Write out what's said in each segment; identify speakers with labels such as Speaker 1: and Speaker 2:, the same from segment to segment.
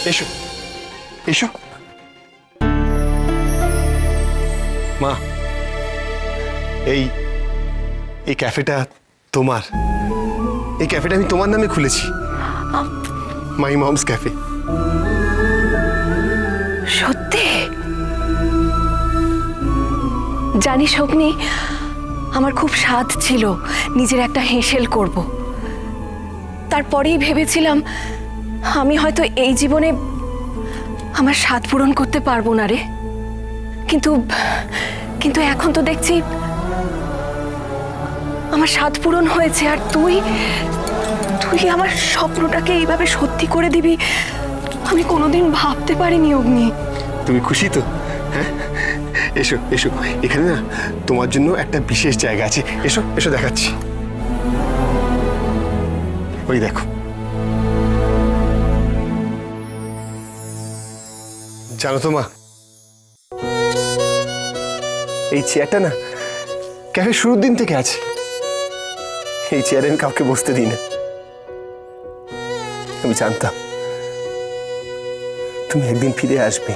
Speaker 1: এসো এসো মা, এই এই ক্যাফেটা তোমার। এই ক্যাফেটা আমি তোমার নামে খুলেছি, মাই মমস ক্যাফে।
Speaker 2: সত্যি? জানিস অগ্নি, আমার খুব স্বাদ ছিল নিজের একটা হেঁসেল করব। তারপরেই ভেবেছিলাম আমি হয়তো এই জীবনে আমার স্বাদ পূরণ করতে পারবো না রে। কিন্তু কিন্তু এখন তো দেখছি আমার স্বাদ পূরণ হয়েছে। আর তুই তুই আমার স্বপ্নটাকে এইভাবে সত্যি করে দিবি আমি কোনোদিন ভাবতে পারিনি অগ্নি।
Speaker 1: তুমি খুশি তো? হ্যাঁ, এসো এসো, এখানে না তোমার জন্য একটা বিশেষ জায়গা আছে। এসো এসো, দেখাচ্ছি। ওই দেখো, জানো তো মা, এই চেয়ারটা না ক্যাফে শুরুর দিন থেকে আছে। এই চেয়ারে আমি কাউকে বসতে দিই না। আমি জানতাম তুমি একদিন ফিরে আসবে,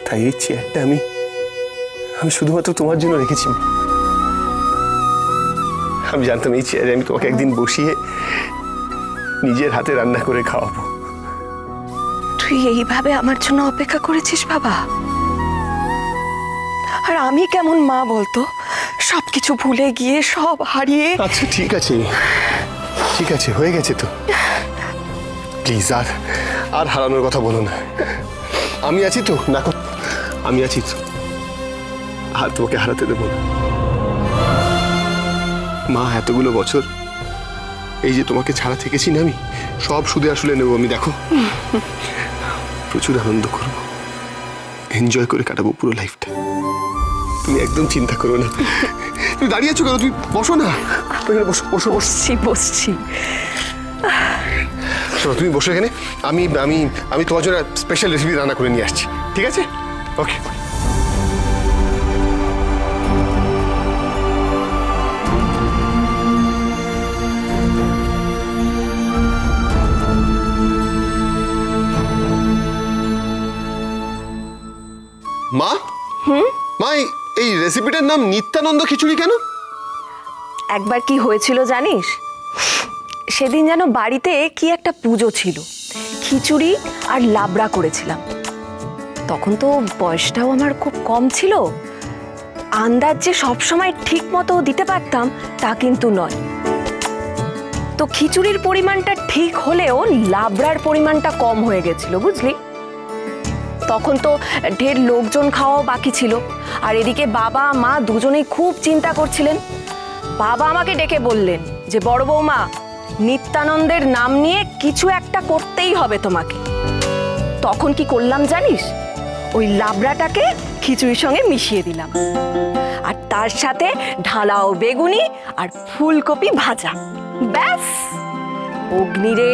Speaker 1: তাই এই চেয়ারটা আমি শুধুমাত্র তোমার জন্য রেখেছি। আমি জানতাম এই চেয়ারে আমি তোমাকে একদিন বসিয়ে নিজের হাতে রান্না করে খাওয়াবো।
Speaker 2: তুই এইভাবে আমার জন্য অপেক্ষা করেছিস বাবা? আর আমি কেমন মা বলতো, সবকিছু ভুলে গিয়ে সব হারিয়ে।
Speaker 1: আচ্ছা ঠিক আছে, ঠিক আছে, হয়ে গেছে তো। প্লিজ আর হারানোর কথা বলো না। আমি আছি তো, না আমি আছি তো, আর তোমাকে হারাতে দেবো না। মা, এতগুলো বছর এই যে তোমাকে ছাড়া থেকেছি না, আমি সব সুদে আসলে নেবো। আমি দেখো প্রচুর আনন্দ করব, এনজয় করে কাটাবো পুরো লাইফটা। তুমি একদম চিন্তা করো না। তুমি দাঁড়িয়ে আছো কেন? তুমি বসো না। বসো বসো,
Speaker 2: বসছি বসছি।
Speaker 1: শোনো, তুমি বসো এখানে। আমি আমি আমি তোমার জন্য স্পেশাল রেসিপি রান্না করে নিয়ে আসছি, ঠিক আছে? ওকে। মা, মা, এই রেসিপিটার নাম নিত্যানন্দ খিচুড়ি কেন?
Speaker 2: একবার কি হয়েছিল জানিস? সেদিন যেন বাড়িতে কি একটা পুজো ছিল, খিচুড়ি আর লাবড়া করেছিলাম। তখন তো বয়সটাও আমার খুব কম ছিল। আন্দাজ যে সবসময় ঠিক মতো দিতে পারতাম তা কিন্তু নয়। তো খিচুড়ির পরিমাণটা ঠিক হলেও লাবড়ার পরিমাণটা কম হয়ে গেছিল, বুঝলি? তখন তো ঢের লোকজন খাওয়াও বাকি ছিল। আর এদিকে বাবা মা দুজনেই খুব চিন্তা করছিলেন। বাবা আমাকে ডেকে বললেন যে বড় বৌমা, নিত্যানন্দের নাম নিয়ে কিছু একটা করতেই হবে তোমাকে। তখন কি করলাম জানিস? ওই লাবড়াটাকে খিচুড়ির সঙ্গে মিশিয়ে দিলাম, আর তার সাথে ঢালাও বেগুনি আর ফুলকপি ভাজা। ব্যাস অগ্নিরে,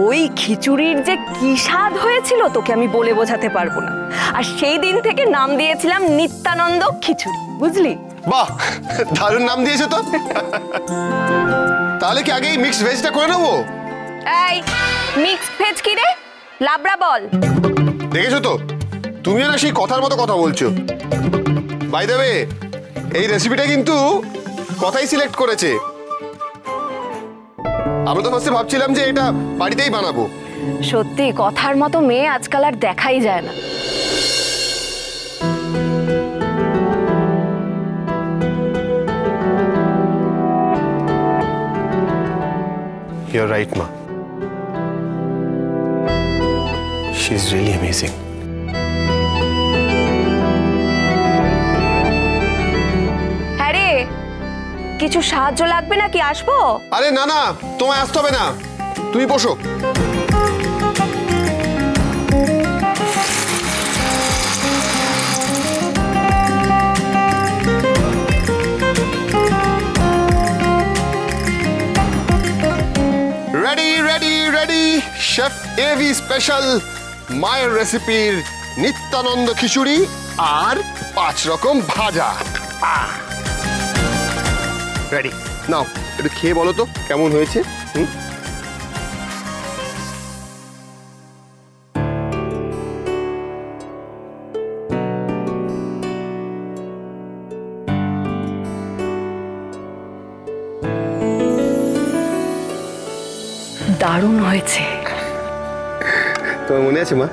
Speaker 2: ওই খিচুড়ির যে কি স্বাদ হয়েছিল তোকে আমি বলে বোঝাতে পারবো না। আর সেই দিন থেকে নাম দিয়েছিলাম নিত্যানন্দ খিচুড়ি, বুঝলি?
Speaker 1: বাহ, দারুণ নাম দিয়েছে তো। তাহলে কি আগে এই মিক্সড ভেজটা করে নেবো?
Speaker 2: এই মিক্সড ভেজ কি রে? লাবড়া বল।
Speaker 1: দেখেছো তো, তুমিও না সেই কথার মতো কথা বলছো। বাই দ্য ওয়ে, এই রেসিপিটা কিন্তু কথাই সিলেক্ট করেছে। আমরা তো ফার্স্টে ভাবছিলাম যে এটা বাড়িতেই বানাবো।
Speaker 2: সত্যি কথার মতো মেয়ে আজকাল আর দেখাই যায় না।
Speaker 1: You're right, Ma. She's really amazing.
Speaker 2: হ্যাঁ রে, কিছু সাহায্য লাগবে নাকি? আসবো?
Speaker 1: আরে না না, তোমায় আসতে হবে না, তুমি বসো। রেডি রেডি রেডি, শেফ এভি স্পেশাল মায়ের রেসিপির নিত্যানন্দ খিচুড়ি আর 5 রকম ভাজা। রেডি, নাও একটু খেয়ে বলো তো কেমন হয়েছে।
Speaker 2: দারুণ হয়েছে।
Speaker 1: তোমার মনে আছে মা,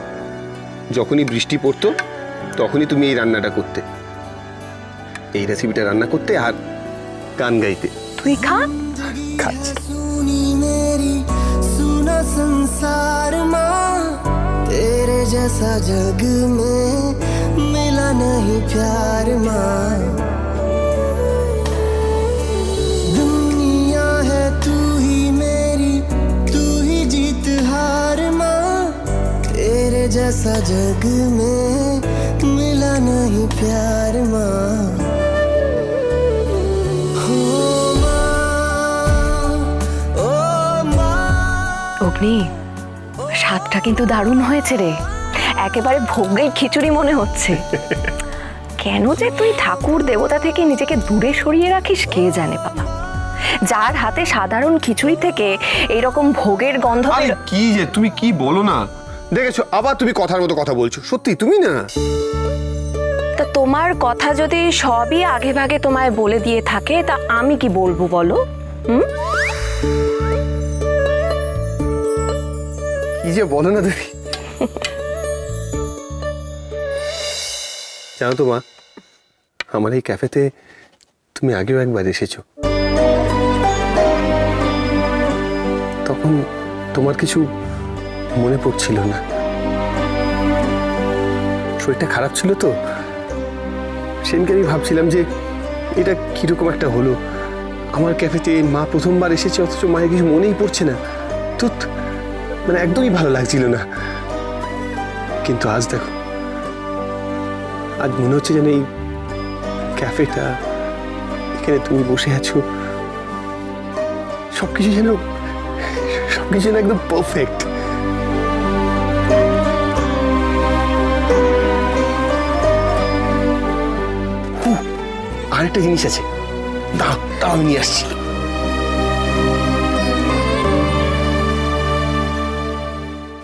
Speaker 1: যখনই বৃষ্টি পড়তো তখনই তুমি এই রান্নাটা করতে, এই রেসিপিটা রান্না করতে আর গান গাইতে।
Speaker 2: তুই খা।
Speaker 1: খাচ্ছি।
Speaker 3: संसार माँ तेरे जैसा जग में मिला नहीं प्यार माँ, दुनिया है तू ही मेरी, तू ही जीत हार माँ, तेरे जैसा जग में मिला नहीं प्यार माँ।
Speaker 2: অগ্নি, স্বাদটা কিন্তু দারুণ হয়েছে রে, একেবারে ভোগের খিচুড়ি মনে হচ্ছে। কেন যে তুই ঠাকুর দেবতা থেকে নিজেকে দূরে সরিয়ে রাখিস কে জানে বাবা। যার হাতে সাধারণ খিচুড়ি থেকে এইরকম ভোগের গন্ধ।
Speaker 1: কি যে তুমি কি বলো না, দেখেছো আবার তুমি কথার মতো কথা বলছো। সত্যি তুমি না,
Speaker 2: তা তোমার কথা যদি সবই আগে ভাগে তোমায় বলে দিয়ে থাকে তা আমি কি বলবো বলো?
Speaker 1: কি যে বলো না তুমি। জানো তো মা, আমার এই ক্যাফেতে তুমি আগেও একবার এসেছো, তখন তোমার কিছু মনে পড়ছিল না, শরীরটা খারাপ ছিল তো। সেদিনকে আমি ভাবছিলাম যে এটা কিরকম একটা হলো, আমার ক্যাফেতে মা প্রথমবার এসেছে অথচ মায়ের কিছু মনেই পড়ছে না, তো মানে একদমই ভালো লাগছিল না। কিন্তু আজ দেখো, আজ মনে হচ্ছে যেন এই ক্যাফেটা, এখানে তুমি বসে আছো, সবকিছু যেন একদম পারফেক্ট। আরেকটা জিনিস আছে, দাও আমি নিয়ে আসছি।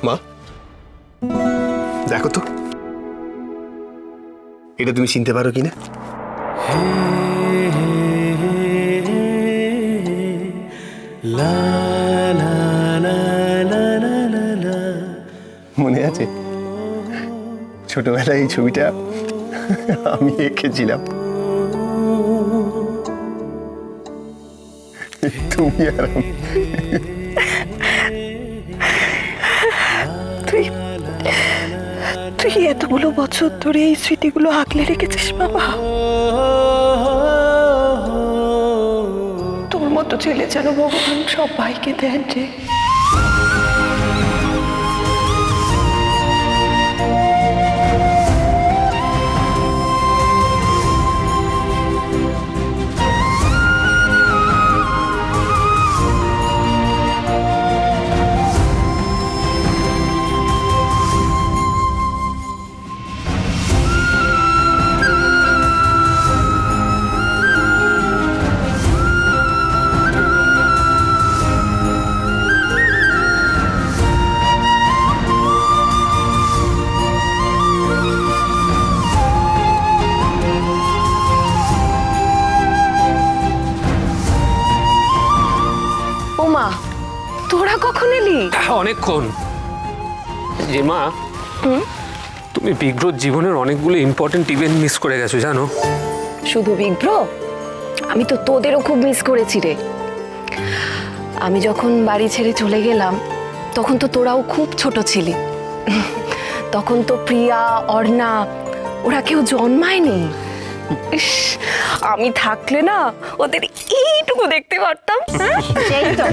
Speaker 1: মা দেখো তো, এটা তুমি চিনতে পারো কিনা? মনে আছে ছোটবেলায় এই ছবিটা আমি এঁকেছিলাম, তুমি আর
Speaker 2: তুই এতগুলো বছর ধরে এই স্মৃতিগুলো আগলে রেখেছিস বাবা। তোর মতো ছেলে যেন ভগবান সবাইকে দেন রে। তোরা কখন এলি?
Speaker 4: অনেকক্ষণ। যে মা, তুমি বিগ্রহ জীবনের অনেকগুলো ইম্পর্টেন্ট ইভেন্ট মিস করে গেছো জানো।
Speaker 2: শুধু বিগ্রহ, আমি তো তোদেরও খুব মিস করেছি রে। আমি যখন বাড়ি ছেড়ে চলে গেলাম তখন তো তোরাও খুব ছোট ছিলি, তখন তো প্রিয়া, অর্ণা ওরা কেউ জন্মায়নি। আমি থাকলে না ওদের এইটুকু দেখতে পারতাম।
Speaker 5: সেই তো,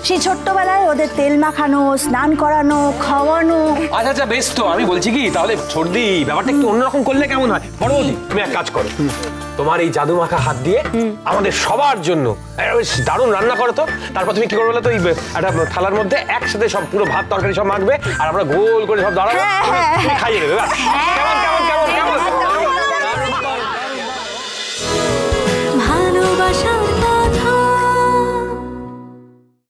Speaker 5: সেই ছোট্টবেলায় ওদের তেল মাখানো, স্নান করানো, খাওয়ানো।
Speaker 4: আচ্ছা বেশ, তো আমি বলছি কি, তাহলে সর্দি ব্যাপারটা একটু অন্যরকম করলে কেমন হয়? বড় বৌদি, তুমি এক কাজ করো, তোমার এই জাদু মাখা হাত দিয়ে আমাদের সবার জন্য দারুণ রান্না করো তো। তারপর তুমি কি করবে বলো তো, একটা থালার মধ্যে একসাথে সব পুরো ভাত তরকারি সব মাখবে, আর আমরা গোল করে সব দাঁড়াবো, খাইয়ে দেবে। কেমন কেমন